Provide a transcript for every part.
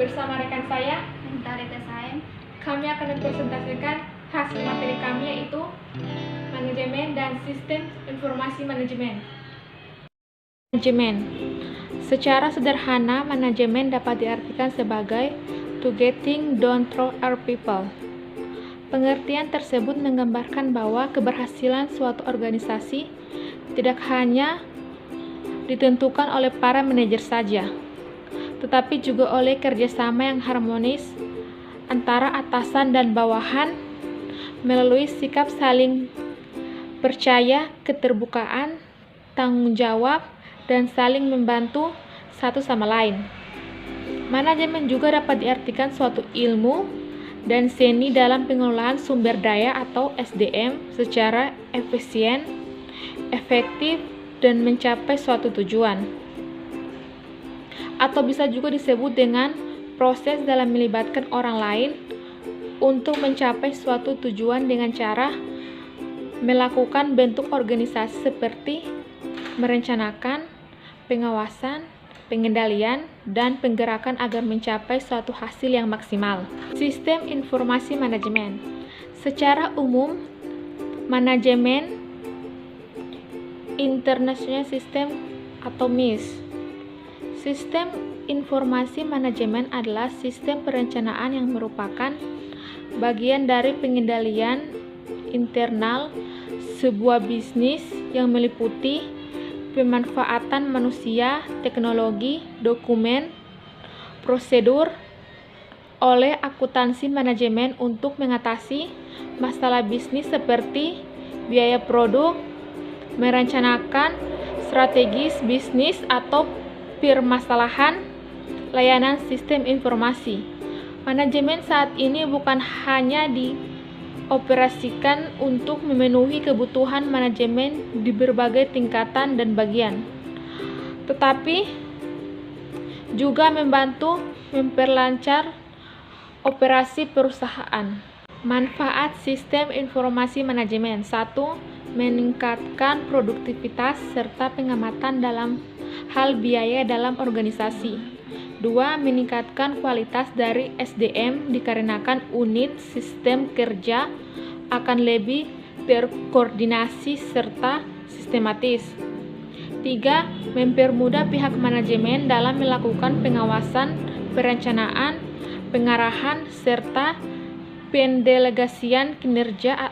Bersama rekan saya, Mentalita Sain, kami akan mempresentasikan hasil materi kami, yaitu manajemen dan sistem informasi manajemen. Secara sederhana, manajemen dapat diartikan sebagai to getting done through our people. Pengertian tersebut menggambarkan bahwa keberhasilan suatu organisasi tidak hanya ditentukan oleh para manajer saja, tetapi juga oleh kerjasama yang harmonis antara atasan dan bawahan melalui sikap saling percaya, keterbukaan, tanggung jawab, dan saling membantu satu sama lain. Manajemen juga dapat diartikan suatu ilmu dan seni dalam pengelolaan sumber daya atau SDM secara efisien, efektif, dan mencapai suatu tujuan. Atau bisa juga disebut dengan proses dalam melibatkan orang lain untuk mencapai suatu tujuan dengan cara melakukan bentuk organisasi seperti merencanakan, pengawasan, pengendalian, dan penggerakan agar mencapai suatu hasil yang maksimal. Sistem informasi manajemen. Secara umum, manajemen International System atau MIS. Sistem informasi manajemen adalah sistem perencanaan yang merupakan bagian dari pengendalian internal sebuah bisnis yang meliputi pemanfaatan manusia, teknologi, dokumen, prosedur oleh akuntansi manajemen untuk mengatasi masalah bisnis seperti biaya produk, merencanakan strategis bisnis atau permasalahan layanan sistem informasi. Manajemen saat ini bukan hanya dioperasikan untuk memenuhi kebutuhan manajemen di berbagai tingkatan dan bagian, tetapi juga membantu memperlancar operasi perusahaan. Manfaat sistem informasi manajemen: 1. Meningkatkan produktivitas serta pengamatan dalam hal biaya dalam organisasi. 2. Meningkatkan kualitas dari SDM dikarenakan unit sistem kerja akan lebih terkoordinasi serta sistematis. 3. Mempermudah pihak manajemen dalam melakukan pengawasan, perencanaan, pengarahan, serta pendelegasian kinerja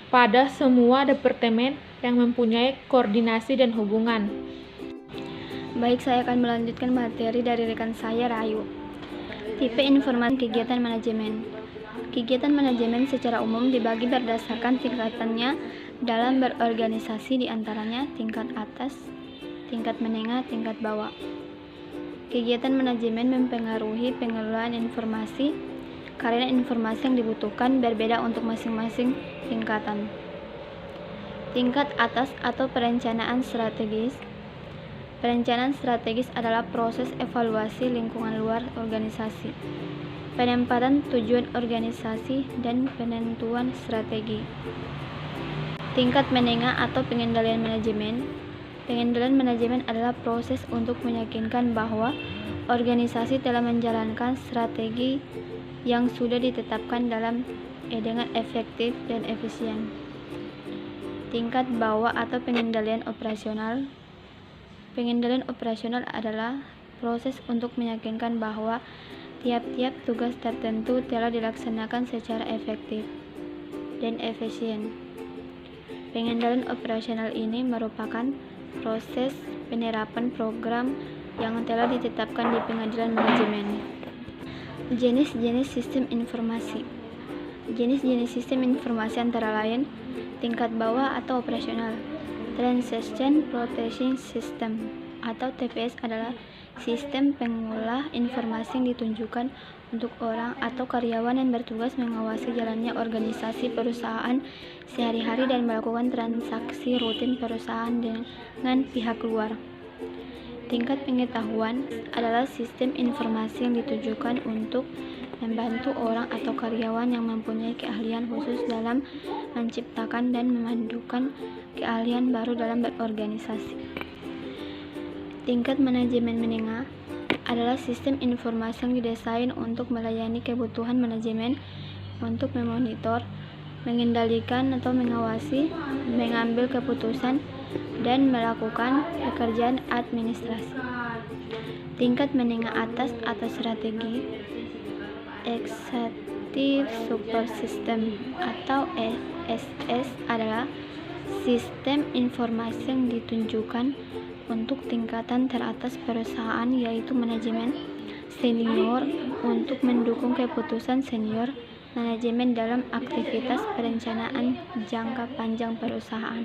pada semua departemen yang mempunyai koordinasi dan hubungan. Baik, saya akan melanjutkan materi dari rekan saya, Rayu. Tipe informasi kegiatan manajemen. Kegiatan manajemen secara umum dibagi berdasarkan tingkatannya dalam berorganisasi, diantaranya tingkat atas, tingkat menengah, tingkat bawah. Kegiatan manajemen mempengaruhi pengelolaan informasi karena informasi yang dibutuhkan berbeda untuk masing-masing tingkatan. Tingkat atas atau perencanaan strategis. Perencanaan strategis adalah proses evaluasi lingkungan luar organisasi, penempatan tujuan organisasi, dan penentuan strategi. Tingkat menengah atau pengendalian manajemen. Pengendalian manajemen adalah proses untuk meyakinkan bahwa organisasi telah menjalankan strategi yang sudah ditetapkan dengan efektif dan efisien. Tingkat bawah atau pengendalian operasional. Pengendalian operasional adalah proses untuk meyakinkan bahwa tiap-tiap tugas tertentu telah dilaksanakan secara efektif dan efisien. Pengendalian operasional ini merupakan proses penerapan program yang telah ditetapkan di pengadilan manajemen. Jenis-jenis sistem informasi. Jenis-jenis sistem informasi antara lain tingkat bawah atau operasional. Transaction Processing System atau TPS adalah sistem pengolah informasi yang ditunjukkan untuk orang atau karyawan yang bertugas mengawasi jalannya organisasi perusahaan sehari-hari dan melakukan transaksi rutin perusahaan dengan pihak luar. Tingkat pengetahuan adalah sistem informasi yang ditujukan untuk membantu orang atau karyawan yang mempunyai keahlian khusus dalam menciptakan dan memadukan keahlian baru dalam berorganisasi. Tingkat manajemen menengah. adalah sistem informasi yang didesain untuk melayani kebutuhan manajemen untuk memonitor, mengendalikan atau mengawasi, mengambil keputusan, dan melakukan pekerjaan administrasi. Tingkat menengah atas atau strategi Executive Support System atau ESS adalah sistem informasi yang ditunjukkan untuk tingkatan teratas perusahaan, yaitu manajemen senior, untuk mendukung keputusan senior manajemen dalam aktivitas perencanaan jangka panjang perusahaan.